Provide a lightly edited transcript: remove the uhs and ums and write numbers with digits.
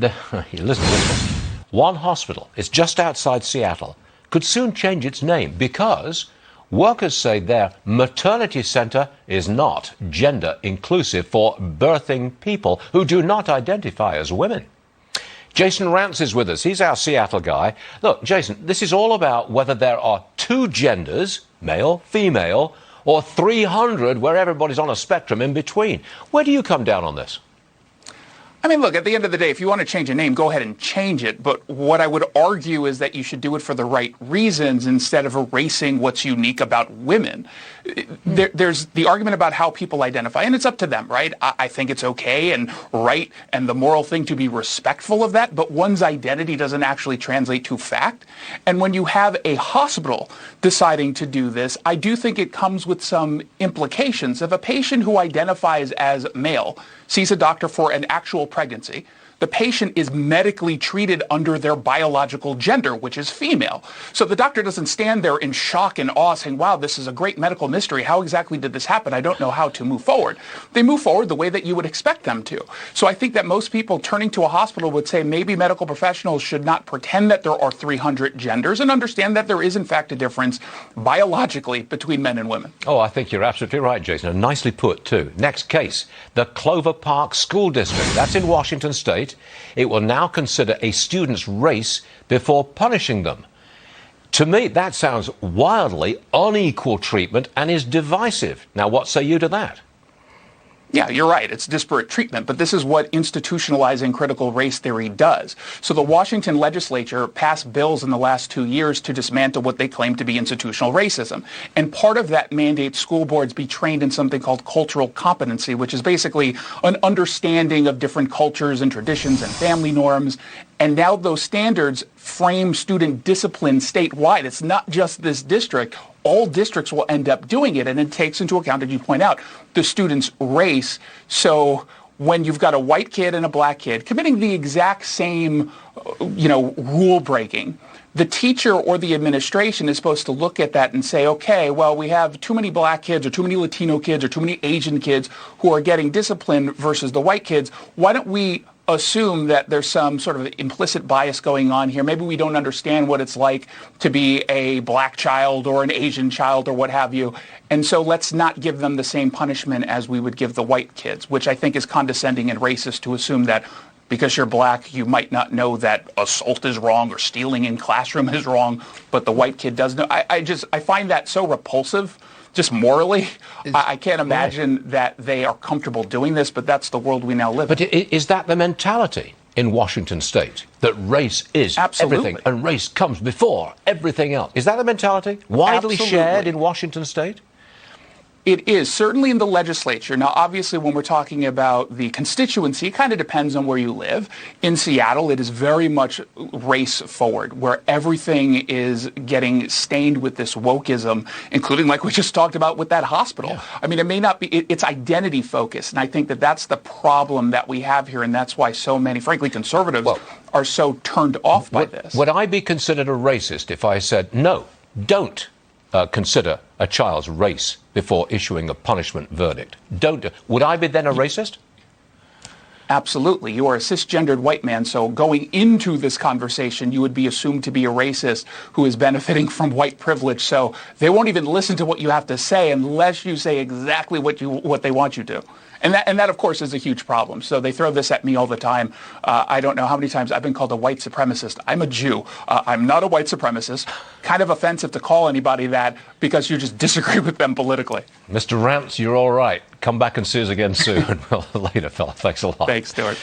Listen to this one. One hospital, it's just outside Seattle, could soon change its name because workers say their maternity center is not gender inclusive for birthing people who do not identify as women. Jason Rantz is with us. He's our Seattle guy. Look, Jason, this is all about whether there are two genders, male, female, or 300 where everybody's on a spectrum in between. Where do you come down on this? I mean, look, at the end of the day, if you want to change a name, go ahead and change it. But what I would argue is that you should do it for the right reasons instead of erasing what's unique about women. There's the argument about how people identify, and it's up to them, right? I think it's okay and right and the moral thing to be respectful of that, but one's identity doesn't actually translate to fact. And when you have a hospital deciding to do this, I do think it comes with some implications. If a patient who identifies as male sees a doctor for an actual pregnancy, the patient is medically treated under their biological gender, which is female. So the doctor doesn't stand there in shock and awe saying, wow, this is a great medical mystery. How exactly did this happen? I don't know how to move forward. They move forward the way that you would expect them to. So I think that most people turning to a hospital would say maybe medical professionals should not pretend that there are 300 genders and understand that there is, in fact, a difference biologically between men and women. Oh, I think you're absolutely right, Jason. And nicely put, too. Next case, the Clover Park School District. That's in Washington State. It will now consider a student's race before punishing them. To me, that sounds wildly unequal treatment and is divisive. Now, what say you to that? Yeah, you're right. It's disparate treatment, but this is what institutionalizing critical race theory does. So the Washington legislature passed bills in the last 2 years to dismantle what they claim to be institutional racism. And part of that mandates school boards be trained in something called cultural competency, which is basically an understanding of different cultures and traditions and family norms. And now those standards frame student discipline statewide. It's not just this district. All districts will end up doing it, and it takes into account, as you point out, the student's race. So when you've got a white kid and a black kid committing the exact same, rule breaking, the teacher or the administration is supposed to look at that and say, okay, well, we have too many black kids or too many Latino kids or too many Asian kids who are getting discipline versus the white kids. Why don't we assume that there's some sort of implicit bias going on here? Maybe we don't understand what it's like to be a black child or an Asian child or what have you. And so let's not give them the same punishment as we would give the white kids, which I think is condescending and racist to assume that because you're black, you might not know that assault is wrong or stealing in classroom is wrong, but the white kid does know. I find that so repulsive. Just morally, I can't imagine that they are comfortable doing this, but that's the world we now live in. But is that the mentality in Washington State, that race is everything and race comes before everything else? Is that the mentality widely shared in Washington State? It is, certainly in the legislature. Now, obviously, when we're talking about the constituency, it kind of depends on where you live. In Seattle, it is very much race forward, where everything is getting stained with this wokeism, including like we just talked about with that hospital. Yeah. I mean, it may not be, it's identity focused. And I think that that's the problem that we have here. And that's why so many, frankly, conservatives are so turned off by this. Would I be considered a racist if I said, no, don't consider a child's race before issuing a punishment verdict? Would I be then a racist? Absolutely. You are a cisgendered white man, so going into this conversation, you would be assumed to be a racist who is benefiting from white privilege. So they won't even listen to what you have to say unless you say exactly what they want you to. And that, of course, is a huge problem. So they throw this at me all the time. I don't know how many times I've been called a white supremacist. I'm a Jew. I'm not a white supremacist. Kind of offensive to call anybody that because you just disagree with them politically. Mr. Rantz, you're all right. Come back and see us again soon. Well, later, fella. Thanks a lot. Thanks, Stuart.